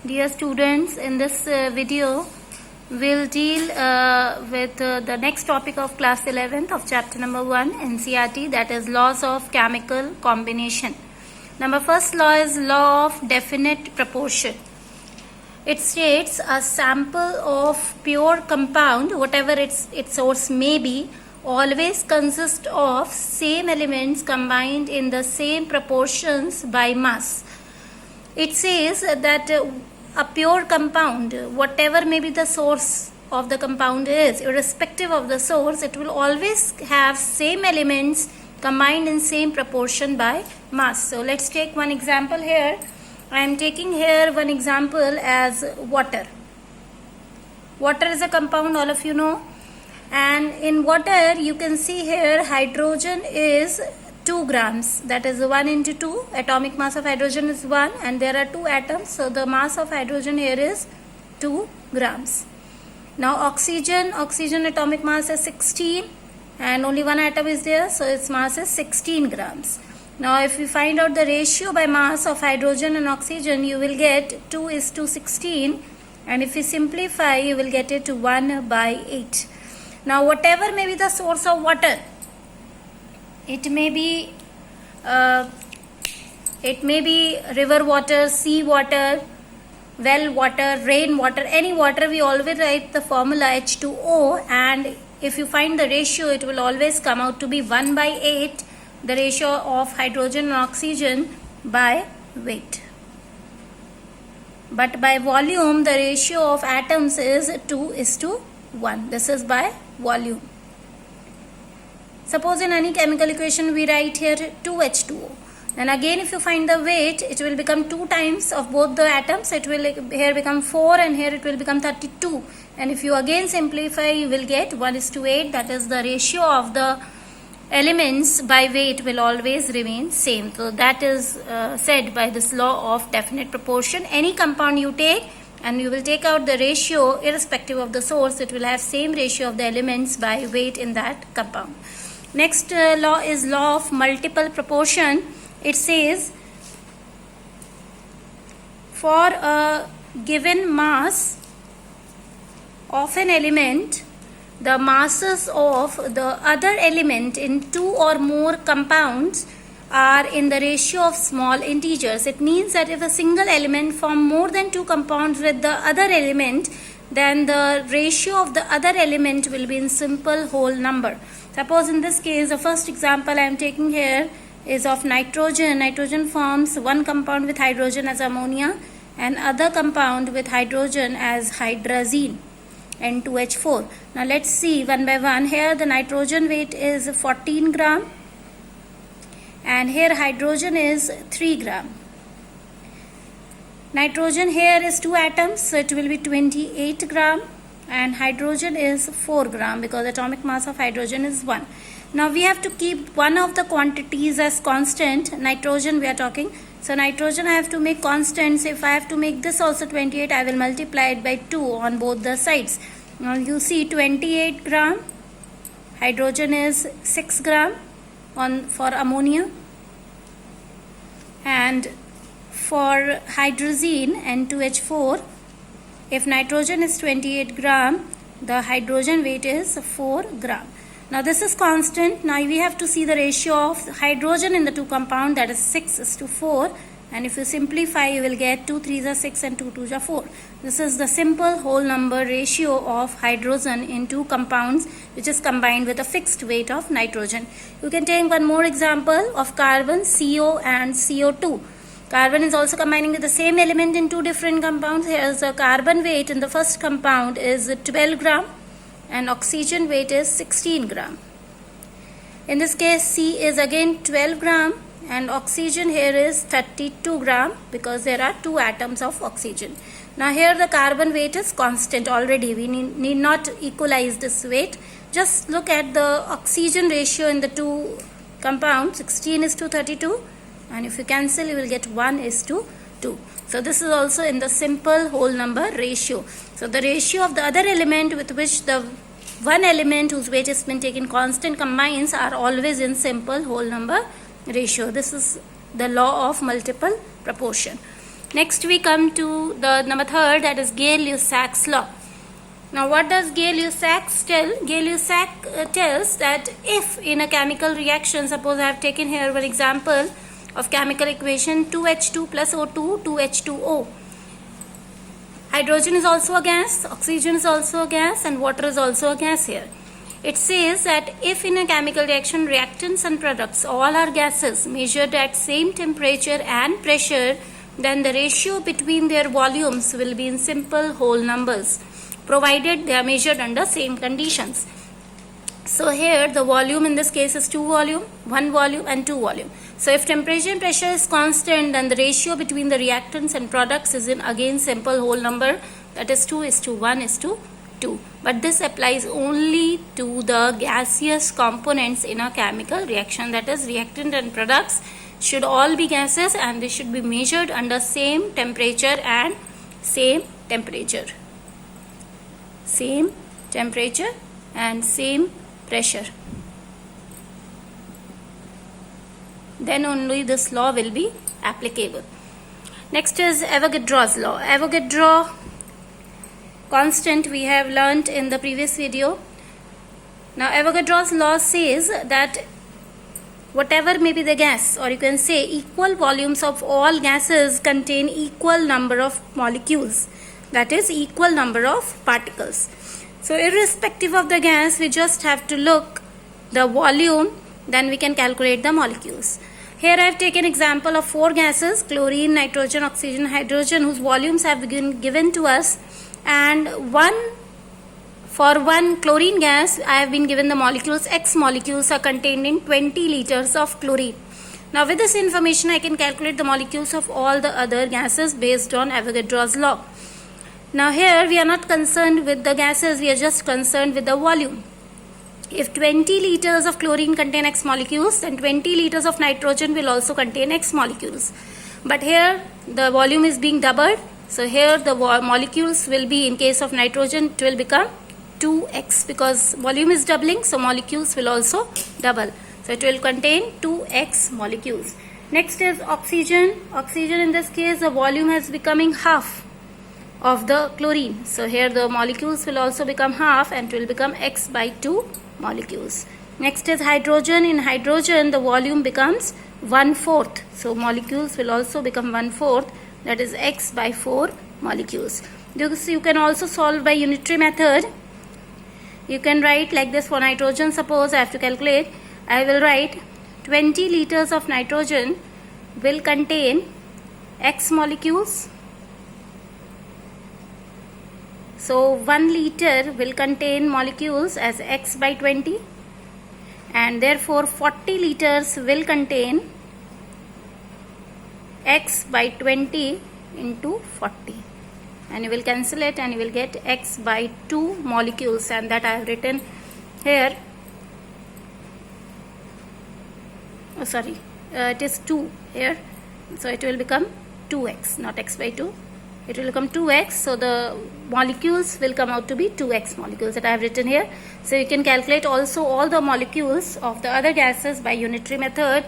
Dear students, in this video we'll deal with the next topic of class 11th of chapter number 1 NCERT, that is laws of chemical combination. Number first law is law of definite proportion. It states a sample of pure compound, whatever its source may be, always consists of same elements combined in the same proportions by mass. It says that a pure compound, whatever may be the source of the compound is, irrespective of the source, it will always have same elements combined in same proportion by mass. So let's take one example here. I am taking here one example as water. Water is a compound, all of you know. And in water, you can see here hydrogen is 2 grams, that is 1 into 2. Atomic mass of hydrogen is 1 and there are 2 atoms, so the mass of hydrogen here is 2 grams. Now oxygen atomic mass is 16 and only 1 atom is there, so its mass is 16 grams. Now if you find out the ratio by mass of hydrogen and oxygen, you will get 2 is to 16, and if you simplify, you will get it to 1 by 8. Now whatever may be the source of water, it may be river water, sea water, well water, rain water, any water, we always write the formula H2O, and if you find the ratio, it will always come out to be 1 by 8, the ratio of hydrogen and oxygen by weight. But by volume, the ratio of atoms is 2 is to 1. This is by volume. Suppose in any chemical equation we write here 2H2O. Then again if you find the weight, it will become 2 times of both the atoms. It will here become 4 and here it will become 32. And if you again simplify, you will get 1 is to 8. That is the ratio of the elements by weight will always remain same. So that is said by this law of definite proportion. Any compound you take and you will take out the ratio irrespective of the source, it will have same ratio of the elements by weight in that compound. Next law is law of multiple proportion. It says for a given mass of an element, the masses of the other element in 2 or more compounds are in the ratio of small integers. It means that if a single element form more than 2 compounds with the other element, then the ratio of the other element will be in simple whole number. Suppose in this case, the first example I am taking here is of nitrogen. Nitrogen forms one compound with hydrogen as ammonia and other compound with hydrogen as hydrazine, N2H4. Now let's see one by one. Here the nitrogen weight is 14 gram and here hydrogen is 3 gram. Nitrogen here is 2 atoms, so it will be 28 gram, and hydrogen is 4 gram because atomic mass of hydrogen is 1. Now we have to keep one of the quantities as constant. Nitrogen we are talking. So nitrogen I have to make constant. So if I have to make this also 28, I will multiply it by 2 on both the sides. Now you see 28 gram, hydrogen is 6 gram for ammonia, and for hydrazine N2H4, if nitrogen is 28 gram, the hydrogen weight is 4 gram. Now this is constant. Now we have to see the ratio of hydrogen in the 2 compound, that is 6 is to 4, and if you simplify, you will get 2 3s are 6 and 2 2s are 4. This is the simple whole number ratio of hydrogen in 2 compounds which is combined with a fixed weight of nitrogen. You can take one more example of carbon, CO and CO2. Carbon is also combining with the same element in 2 different compounds. Here's the carbon weight in the first compound is 12 gram and oxygen weight is 16 gram. In this case, C is again 12 gram and oxygen here is 32 gram because there are 2 atoms of oxygen. Now here the carbon weight is constant already. We need not equalize this weight. Just look at the oxygen ratio in the 2 compounds. 16 is to 32. And if you cancel, you will get 1 is to 2. So this is also in the simple whole number ratio. So the ratio of the other element with which the one element whose weight has been taken constant combines are always in simple whole number ratio. This is the law of multiple proportion. Next we come to the number 3rd, that is Gay-Lussac's law. Now what does Gay-Lussac tell? Gay-Lussac tells that if in a chemical reaction, suppose I have taken here one example of chemical equation 2H2 plus O2, 2H2O. Hydrogen is also a gas, oxygen is also a gas, and water is also a gas here. It says that if in a chemical reaction, reactants and products all are gases measured at same temperature and pressure, then the ratio between their volumes will be in simple whole numbers, provided they are measured under same conditions. So here the volume in this case is 2 volume, 1 volume and 2 volume. So if temperature and pressure is constant, then the ratio between the reactants and products is in again simple whole number, that is 2:1:2. But this applies only to the gaseous components in a chemical reaction, that is reactant and products should all be gases and they should be measured under same temperature and same temperature. Same temperature and same pressure. Then only this law will be applicable. Next is Avogadro's law. Avogadro constant we have learnt in the previous video. Now Avogadro's law says that whatever may be the gas, or you can say equal volumes of all gases contain equal number of molecules, that is equal number of particles. So irrespective of the gas, we just have to look the volume, then we can calculate the molecules. Here I have taken example of 4 gases, chlorine, nitrogen, oxygen, hydrogen, whose volumes have been given to us, and for one chlorine gas I have been given the molecules. X molecules are contained in 20 liters of chlorine. Now with this information I can calculate the molecules of all the other gases based on Avogadro's law. Now here we are not concerned with the gases, we are just concerned with the volume. If 20 liters of chlorine contain X molecules, then 20 liters of nitrogen will also contain X molecules. But here the volume is being doubled. So here the molecules will be, in case of nitrogen, it will become 2x, because volume is doubling, so molecules will also double. So it will contain 2x molecules. Next is oxygen. Oxygen, in this case the volume has becoming half of the chlorine. So here the molecules will also become half and it will become x/2 molecules. Next is hydrogen. In hydrogen the volume becomes 1/4. So molecules will also become 1/4, that is x/4 molecules. You can also solve by unitary method. You can write like this for nitrogen. Suppose I have to calculate, I will write 20 liters of nitrogen will contain X molecules. So 1 liter will contain molecules as X/20, and therefore 40 liters will contain X/20 into 40. And you will cancel it and you will get X/2 molecules, and that I have written here. Oh sorry, it is 2 here, so it will become 2x, not x/2. It will become 2x, so the molecules will come out to be 2x molecules that I have written here. So you can calculate also all the molecules of the other gases by unitary method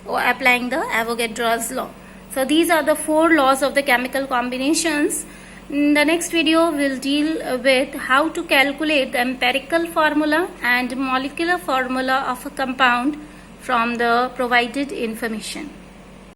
or applying the Avogadro's law. So these are the 4 laws of the chemical combinations. In the next video we will deal with how to calculate the empirical formula and molecular formula of a compound from the provided information.